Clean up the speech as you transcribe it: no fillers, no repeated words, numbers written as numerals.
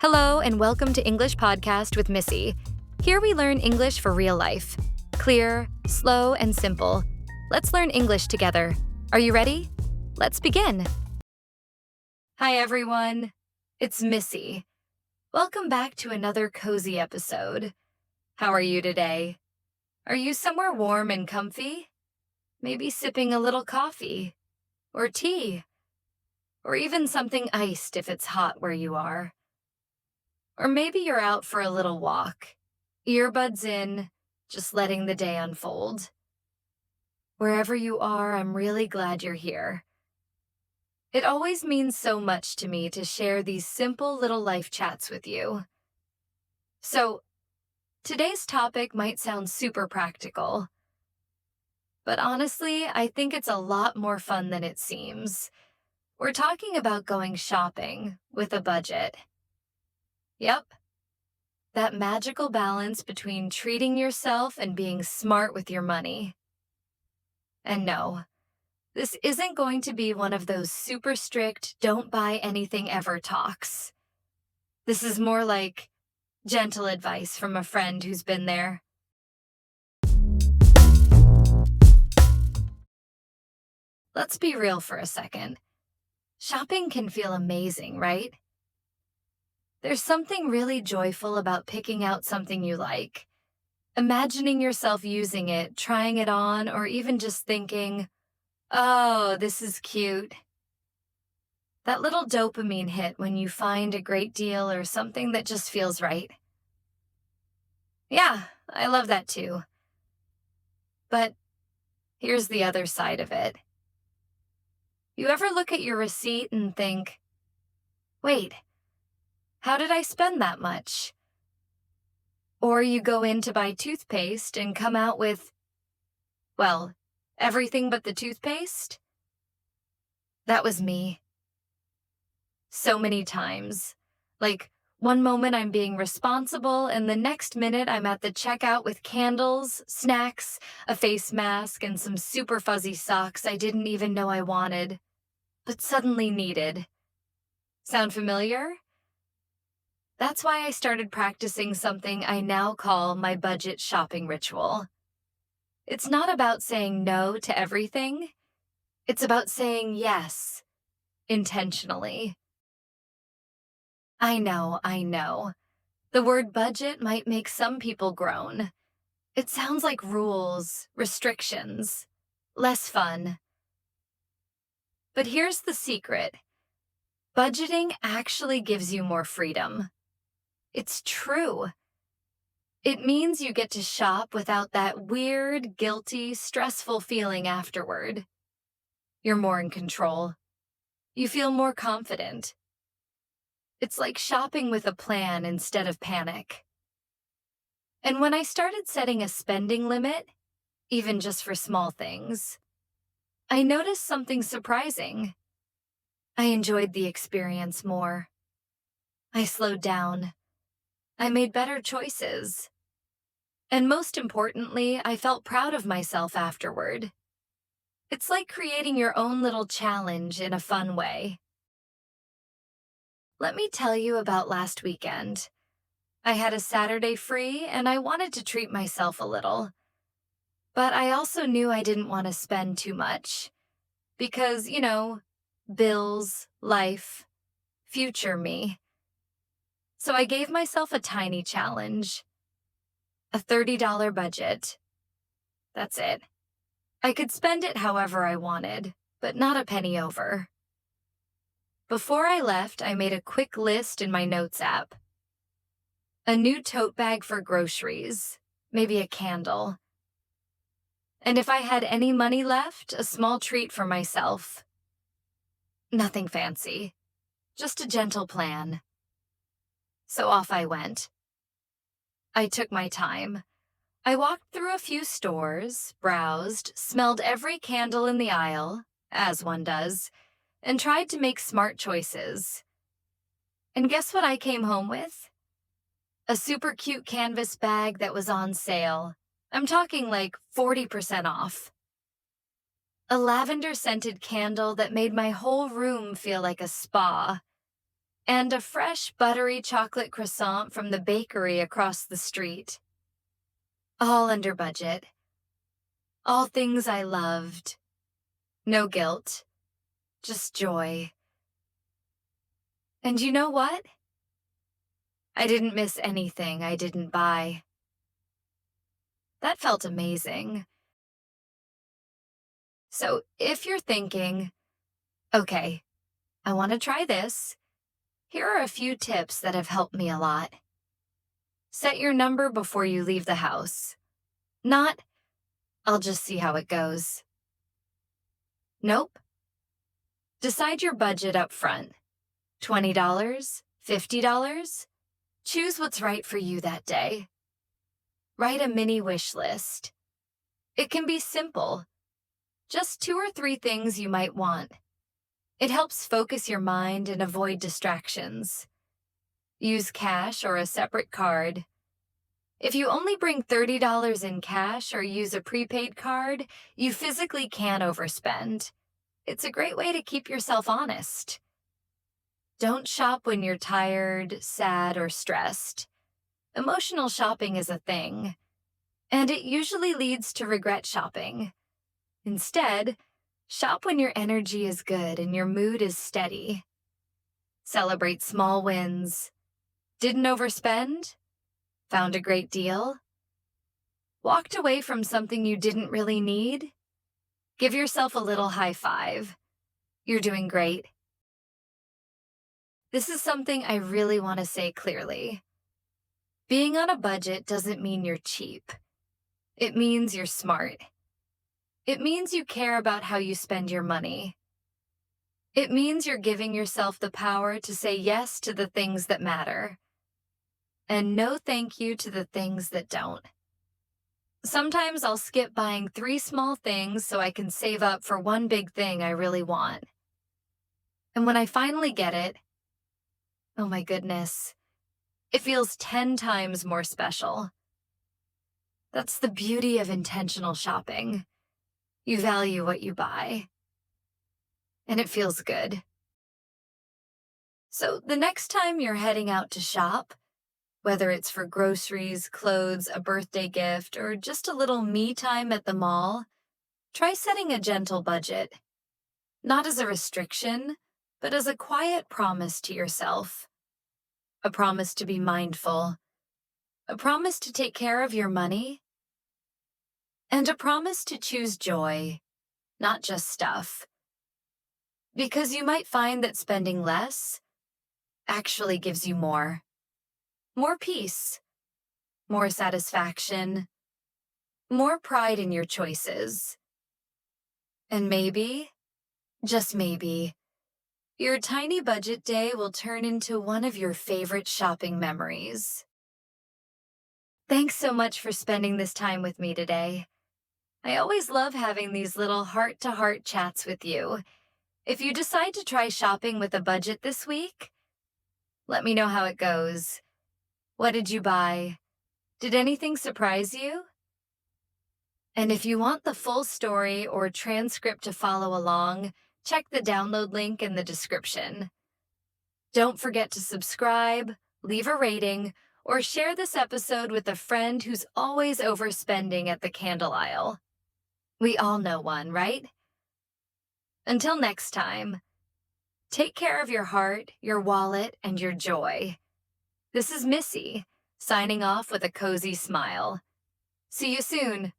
Hello, and welcome to English Podcast with Missy. Here we learn English for real life. Clear, slow, and simple. Let's learn English together. Are you ready? Let's begin. Hi, everyone. It's Missy. Welcome back to another cozy episode. How are you today? Are you somewhere warm and comfy? Maybe sipping a little coffee or tea, or even something iced if it's hot where you are. Or maybe you're out for a little walk, earbuds in, just letting the day unfold. Wherever you are, I'm really glad you're here. It always means so much to me to share these simple little life chats with you. So, today's topic might sound super practical, but honestly, I think it's a lot more fun than it seems. We're talking about going shopping with a budget. Yep. That magical balance between treating yourself and being smart with your money. And no, this isn't going to be one of those super strict, don't buy anything ever talks. This is more like gentle advice from a friend who's been there. Let's be real for a second. Shopping can feel amazing, right? There's something really joyful about picking out something you like, imagining yourself using it, trying it on, or even just thinking, oh, this is cute. That little dopamine hit when you find a great deal or something that just feels right. Yeah, I love that too. But here's the other side of it. You ever look at your receipt and think, wait, how did I spend that much? Or you go in to buy toothpaste and come out with, well, everything but the toothpaste? That was me. So many times. Like, one moment I'm being responsible, and the next minute I'm at the checkout with candles, snacks, a face mask, and some super fuzzy socks I didn't even know I wanted, but suddenly needed. Sound familiar? That's why I started practicing something I now call my budget shopping ritual. It's not about saying no to everything. It's about saying yes, intentionally. I know. The word budget might make some people groan. It sounds like rules, restrictions, less fun. But here's the secret. Budgeting actually gives you more freedom. It's true. It means you get to shop without that weird, guilty, stressful feeling afterward. You're more in control. You feel more confident. It's like shopping with a plan instead of panic. And when I started setting a spending limit, even just for small things, I noticed something surprising. I enjoyed the experience more. I slowed down. I made better choices. And most importantly, I felt proud of myself afterward. It's like creating your own little challenge in a fun way. Let me tell you about last weekend. I had a Saturday free and I wanted to treat myself a little. But I also knew I didn't want to spend too much. Because, bills, life, future me. So I gave myself a tiny challenge. A $30 budget. That's it. I could spend it however I wanted, but not a penny over. Before I left, I made a quick list in my notes app. A new tote bag for groceries, maybe a candle. And if I had any money left, a small treat for myself. Nothing fancy, just a gentle plan. So off I went. I took my time. I walked through a few stores, browsed, smelled every candle in the aisle, as one does, and tried to make smart choices. And guess what I came home with? A super cute canvas bag that was on sale. I'm talking like 40% off. A lavender-scented candle that made my whole room feel like a spa. and a fresh buttery chocolate croissant from the bakery across the street. All under budget. All things I loved. No guilt. Just joy. And you know what? I didn't miss anything I didn't buy. That felt amazing. So if you're thinking, okay, I want to try this, here are a few tips that have helped me a lot. Set your number before you leave the house. Not, I'll just see how it goes. Nope. Decide your budget up front. $20? $50? Choose what's right for you that day. Write a mini wish list. It can be simple. Just 2 or 3 things you might want. It helps focus your mind and avoid distractions. Use cash or a separate card. If you only bring $30 in cash or use a prepaid card, you physically can overspend. It's a great way to keep yourself honest. Don't shop when you're tired, sad, or stressed. Emotional shopping is a thing, and it usually leads to regret shopping. Instead, shop when your energy is good and your mood is steady. Celebrate small wins. Didn't overspend? Found a great deal? Walked away from something you didn't really need? Give yourself a little high five. You're doing great. This is something I really want to say clearly. Being on a budget doesn't mean you're cheap. It means you're smart. It means you care about how you spend your money. It means you're giving yourself the power to say yes to the things that matter, and no thank you to the things that don't. Sometimes I'll skip buying 3 small things so I can save up for one big thing I really want. And when I finally get it, oh my goodness, it feels 10 times more special. That's the beauty of intentional shopping. You value what you buy, and it feels good. So the next time you're heading out to shop, whether it's for groceries, clothes, a birthday gift, or just a little me time at the mall, try setting a gentle budget. Not as a restriction, but as a quiet promise to yourself. A promise to be mindful. A promise to take care of your money. And a promise to choose joy, not just stuff. Because you might find that spending less actually gives you more. More peace, more satisfaction, more pride in your choices. And maybe, just maybe, your tiny budget day will turn into one of your favorite shopping memories. Thanks so much for spending this time with me today. I always love having these little heart-to-heart chats with you. If you decide to try shopping with a budget this week, let me know how it goes. What did you buy? Did anything surprise you? And if you want the full story or transcript to follow along, check the download link in the description. Don't forget to subscribe, leave a rating, or share this episode with a friend who's always overspending at the candle aisle. We all know one, right? Until next time, take care of your heart, your wallet, and your joy. This is Missy, signing off with a cozy smile. See you soon.